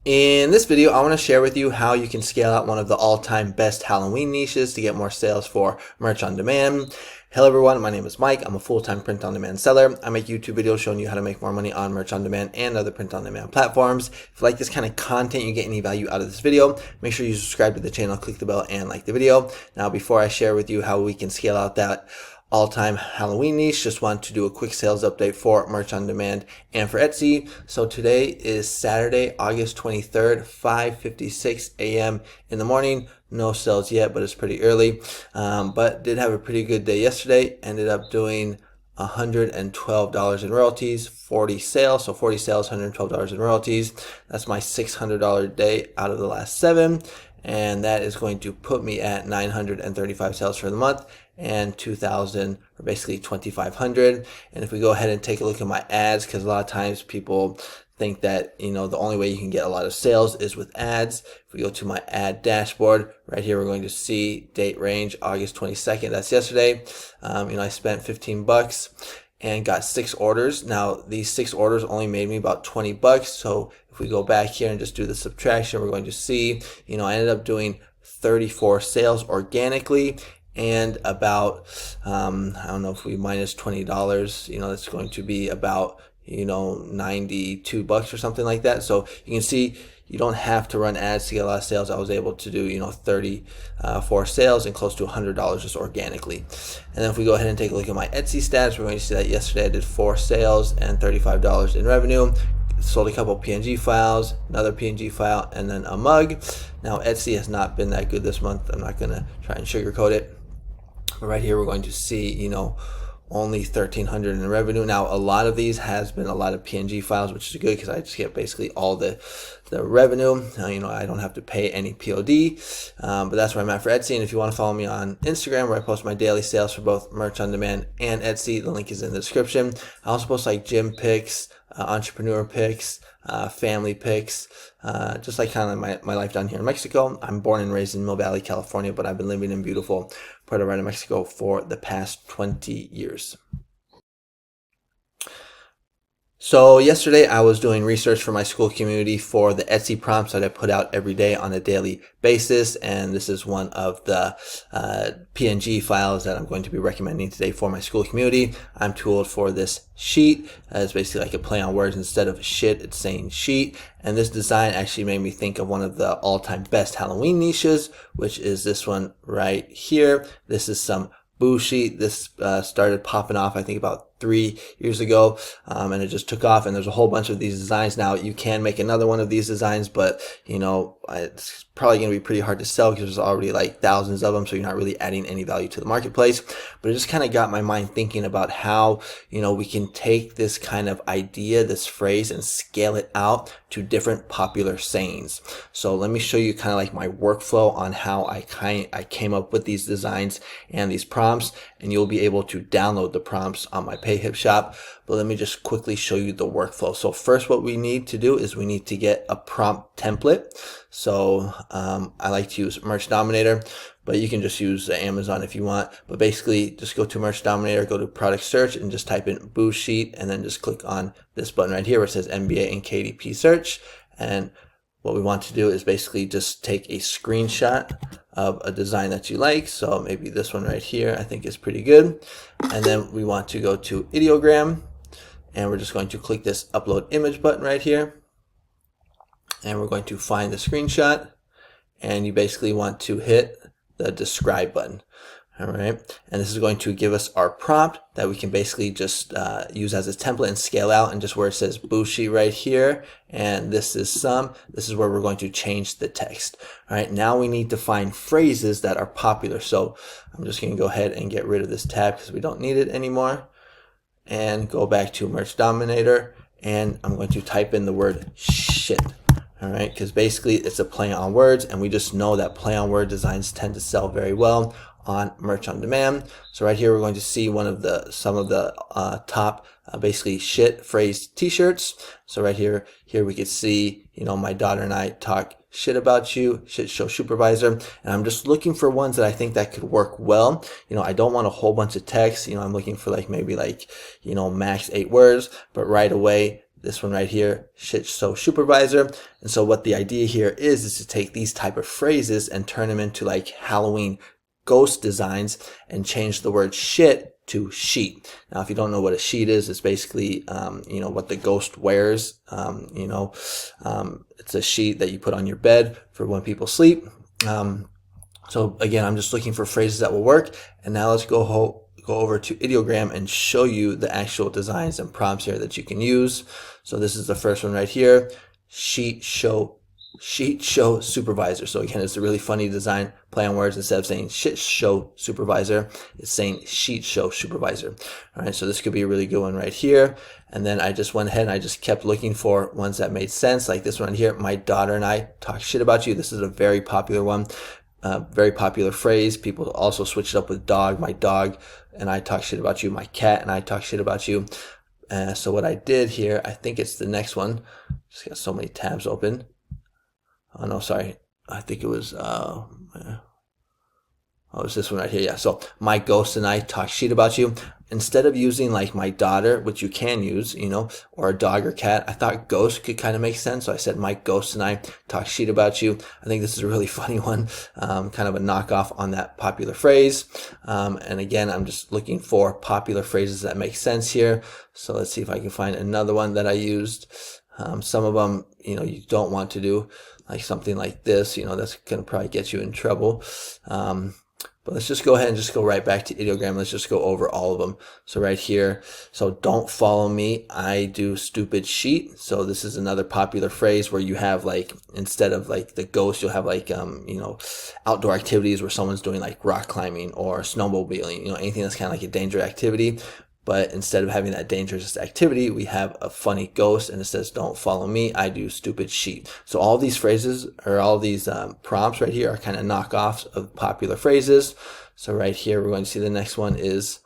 In this video, I want to share with you how you can scale out one of the all-time best Halloween niches to get more sales for merch on demand. Hello everyone, my name is Mike. I'm a full-time print-on-demand seller. I make YouTube videos showing you how to make more money on merch on demand and other print-on-demand platforms. If you like this kind of content, you get any value out of this video, make sure you subscribe to the channel, click the bell, and like the video. Now, before I share with you how we can scale out that all-time Halloween niche, just want to do a quick sales update for merch on demand and for Etsy. So today is Saturday, August 23rd, 5:56 a.m. in the morning. No sales yet, but it's pretty early. But did have a pretty good day yesterday. Ended up doing $112 in royalties, 40 sales. So 40 sales, $112 in royalties. That's my $600 day out of the last 7. And that is going to put me at 935 sales for the month and 2,000, or basically 2,500. And if we go ahead and take a look at my ads, because a lot of times people think that, the only way you can get a lot of sales is with ads. If we go to my ad dashboard, right here, we're going to see date range, August 22nd. That's yesterday. I spent 15 bucks and got 6 orders. Now, these 6 orders only made me about 20 bucks. So if we go back here and just do the subtraction, we're going to see, I ended up doing 34 sales organically, and about, I don't know, if we minus $20, that's going to be about, 92 bucks or something like that. So you can see you don't have to run ads to get a lot of sales. I was able to do, 34 sales and close to $100 just organically. And then if we go ahead and take a look at my Etsy stats, we're going to see that yesterday I did 4 sales and $35 in revenue. Sold a couple PNG files, another PNG file, and then a mug. Now, Etsy has not been that good this month. I'm not going to try and sugarcoat it. But right here, we're going to see, only 1,300 in revenue. Now, a lot of these has been a lot of PNG files, which is good because I just get basically all the revenue. Now, I don't have to pay any POD, but that's where I'm at for Etsy. And if you want to follow me on Instagram, where I post my daily sales for both merch on demand and Etsy, the link is in the description. I also post like gym pics, entrepreneur pics, family pics, just like kind of my life down here in Mexico. I'm born and raised in Mill Valley, California, but I've been living in beautiful Puerto Vallarta, Mexico for the past 20 years. So yesterday I was doing research for my school community for the Etsy prompts that I put out every day on a daily basis, and this is one of the PNG files that I'm going to be recommending today for my school community. I'm too old for this sheet. It's basically like a play on words. Instead of shit, it's saying sheet. And this design actually made me think of one of the all-time best Halloween niches, which is this one right here. This is some boo sheet. This started popping off, I think, about 3 years ago, and it just took off. And there's a whole bunch of these designs now. You can make another one of these designs, but it's probably going to be pretty hard to sell because there's already like thousands of them, so you're not really adding any value to the marketplace. But it just kind of got my mind thinking about how we can take this kind of idea, this phrase, and scale it out to different popular sayings. So let me show you kind of like my workflow on how I came up with these designs and these prompts, and you'll be able to download the prompts on my PayHip shop. But let me just quickly show you the workflow. So first, what we need to do is we need to get a prompt template. So I like to use Merch Dominator, but you can just use Amazon if you want. But basically, just go to Merch Dominator, go to product search, and just type in boo sheet, and then just click on this button right here where it says MBA and KDP search. And what we want to do is basically just take a screenshot of a design that you like. So maybe this one right here I think is pretty good. And then we want to go to ideogram, and we're just going to click this upload image button right here. And we're going to find the screenshot, and you basically want to hit the describe button. All right, and this is going to give us our prompt that we can basically just use as a template and scale out, and just where it says Bushi right here, and this is where we're going to change the text. All right, now we need to find phrases that are popular. So I'm just going to go ahead and get rid of this tab because we don't need it anymore, and go back to Merch Dominator, and I'm going to type in the word shit. All right, because basically it's a play on words, and we just know that play on word designs tend to sell very well on merch on demand. So right here we're going to see some of the top basically shit phrase t-shirts. So right here we could see my daughter and I talk shit about you, shit show supervisor, and I'm just looking for ones that I think that could work well. I don't want a whole bunch of text. I'm looking for maybe max 8 words, but right away this one right here, shit show supervisor. And so what the idea here is to take these type of phrases and turn them into like Halloween ghost designs and change the word shit to sheet. Now, if you don't know what a sheet is, it's basically, what the ghost wears. It's a sheet that you put on your bed for when people sleep. So again, I'm just looking for phrases that will work. And now let's go over to ideogram and show you the actual designs and prompts here that you can use. So this is the first one right here, sheet show supervisor. So again, it's a really funny design, play on words. Instead of saying shit show supervisor, it's saying sheet show supervisor. All right, so this could be a really good one right here. And then I just went ahead and I just kept looking for ones that made sense, like this one here, my daughter and I talk shit about you. This is a very popular one. Very popular phrase. People also switch it up with dog. My dog and I talk shit about you. My cat and I talk shit about you. So what I did here, I think it's the next one. Just got so many tabs open. Oh no, sorry. I think it was it's this one right here. Yeah. So my ghost and I talk shit about you. Instead of using like my daughter, which you can use, or a dog or cat, I thought ghost could kind of make sense. So I said, my ghost and I talk shit about you. I think this is a really funny one, kind of a knockoff on that popular phrase. And again, I'm just looking for popular phrases that make sense here. So let's see if I can find another one that I used. Some of them, you don't want to do, like something like this, that's going to probably get you in trouble. But let's just go ahead and just go right back to ideogram. Let's just go over all of them. So right here, so don't follow me, I do stupid sheet. So this is another popular phrase where you have like, instead of like the ghost, you'll have like, outdoor activities where someone's doing like rock climbing or snowmobiling, anything that's kind of like a dangerous activity. But instead of having that dangerous activity, we have a funny ghost, and it says, don't follow me, I do stupid sheet. So all these phrases, or all these prompts right here, are kind of knockoffs of popular phrases. So right here, we're going to see the next one is,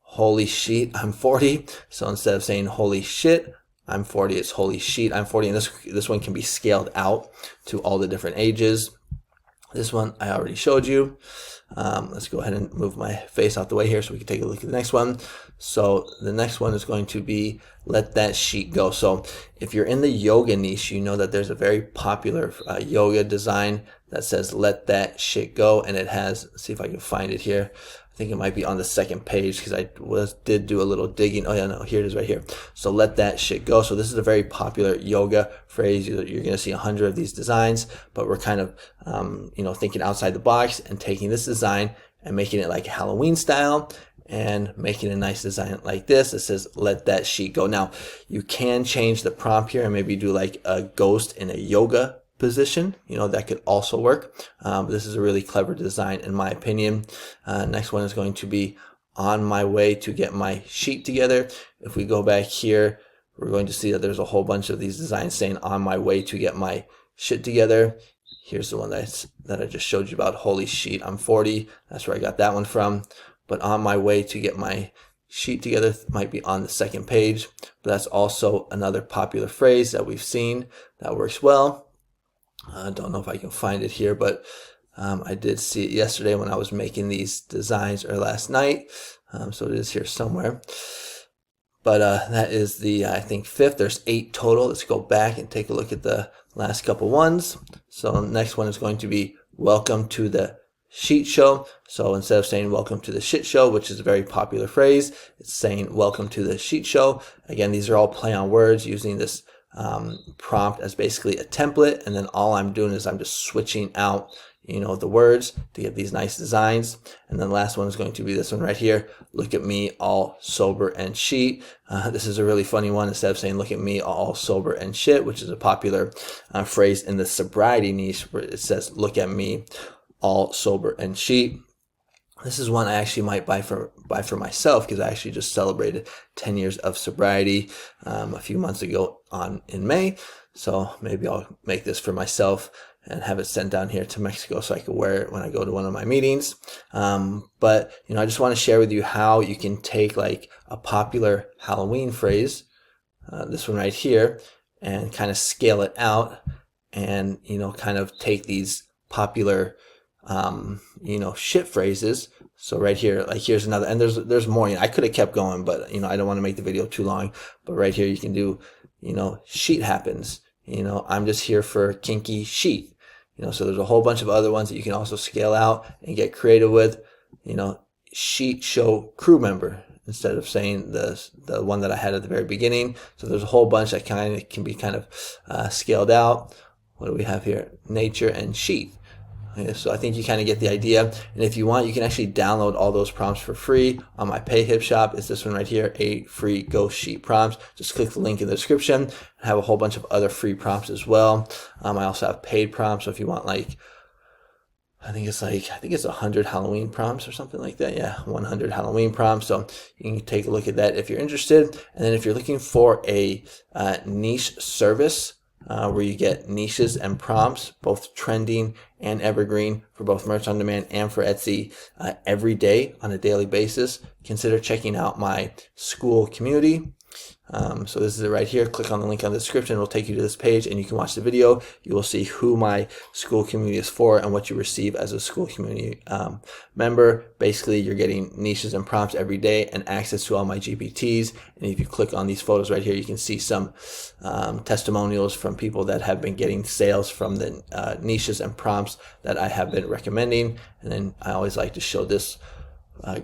holy sheet, I'm 40. So instead of saying holy shit, I'm 40, it's holy sheet, I'm 40. And this one can be scaled out to all the different ages. This one I already showed you. Let's go ahead and move my face out the way here so we can take a look at the next one. So the next one is going to be let that sheet go. So if you're in the yoga niche, you know that there's a very popular yoga design that says let that shit go, and it has, let's see if I can find it here. I think it might be on the second page because I did do a little digging. Oh yeah, no, here it is right here. So let that shit go. So this is a very popular yoga phrase. You're going to see 100 of these designs, but we're kind of, thinking outside the box and taking this design and making it like Halloween style and making a nice design like this. It says, let that sheet go. Now you can change the prompt here and maybe do like a ghost in a yoga position, that could also work. But this is a really clever design in my opinion. Next one is going to be on my way to get my sheet together. If we go back here, we're going to see that there's a whole bunch of these designs saying on my way to get my shit together. Here's the one that I just showed you about, holy sheet, I'm 40. That's where I got that one from. But on my way to get my sheet together might be on the second page. But that's also another popular phrase that we've seen that works well. I don't know if I can find it here, but I did see it yesterday when I was making these designs, or last night. So it is here somewhere. But that is the, I think, fifth. There's 8 total. Let's go back and take a look at the last couple ones. So next one is going to be welcome to the sheet show. So instead of saying welcome to the shit show, which is a very popular phrase, it's saying welcome to the sheet show. Again, these are all play on words using this prompt as basically a template, and then all I'm doing is I'm just switching out the words to get these nice designs. And then the last one is going to be this one right here, look at me all sober and sheet. This is a really funny one. Instead of saying look at me all sober and shit, which is a popular phrase in the sobriety niche, where it says look at me all sober and sheet. This is one I actually might buy for myself, because I actually just celebrated 10 years of sobriety a few months ago in May. So maybe I'll make this for myself and have it sent down here to Mexico so I can wear it when I go to one of my meetings. But I just want to share with you how you can take like a popular Halloween phrase, this one right here, and kind of scale it out, and kind of take these popular shit phrases. So right here, like here's another, and there's more. I could have kept going, but I don't want to make the video too long. But right here, you can do, sheet happens. I'm just here for kinky sheet. So there's a whole bunch of other ones that you can also scale out and get creative with. Sheet show crew member instead of saying the one that I had at the very beginning. So there's a whole bunch that can be scaled out. What do we have here? Nature and sheet. Okay, so I think you kind of get the idea. And if you want, you can actually download all those prompts for free on my PayHip shop. It's this one right here, 8 free ghost sheet prompts. Just click the link in the description. I have a whole bunch of other free prompts as well. I also have paid prompts. So if you want I think it's 100 Halloween prompts or something like that. Yeah, 100 Halloween prompts. So you can take a look at that if you're interested. And then if you're looking for a niche service where you get niches and prompts, both trending and evergreen, for both merch on demand and for Etsy every day on a daily basis, consider checking out my SKOOL community. So this is it right here. Click on the link on the description. It'll take you to this page and you can watch the video. You will see who my SKOOL community is for and what you receive as a SKOOL community member. Basically, you're getting niches and prompts every day and access to all my GPTs. And if you click on these photos right here, you can see some testimonials from people that have been getting sales from the niches and prompts that I have been recommending. And then I always like to show this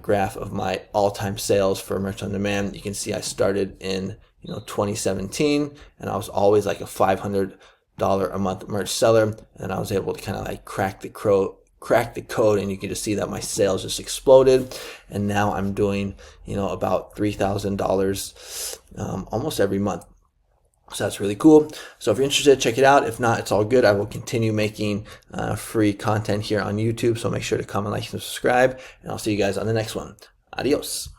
graph of my all-time sales for merch on demand. You can see I started in 2017 and I was always like a $500 a month merch seller, and I was able to crack the code, and you can just see that my sales just exploded. And now I'm doing about $3,000 almost every month. So that's really cool. So if you're interested, check it out. If not, it's all good. I will continue making free content here on YouTube. So make sure to comment, like, and subscribe. And I'll see you guys on the next one. Adios.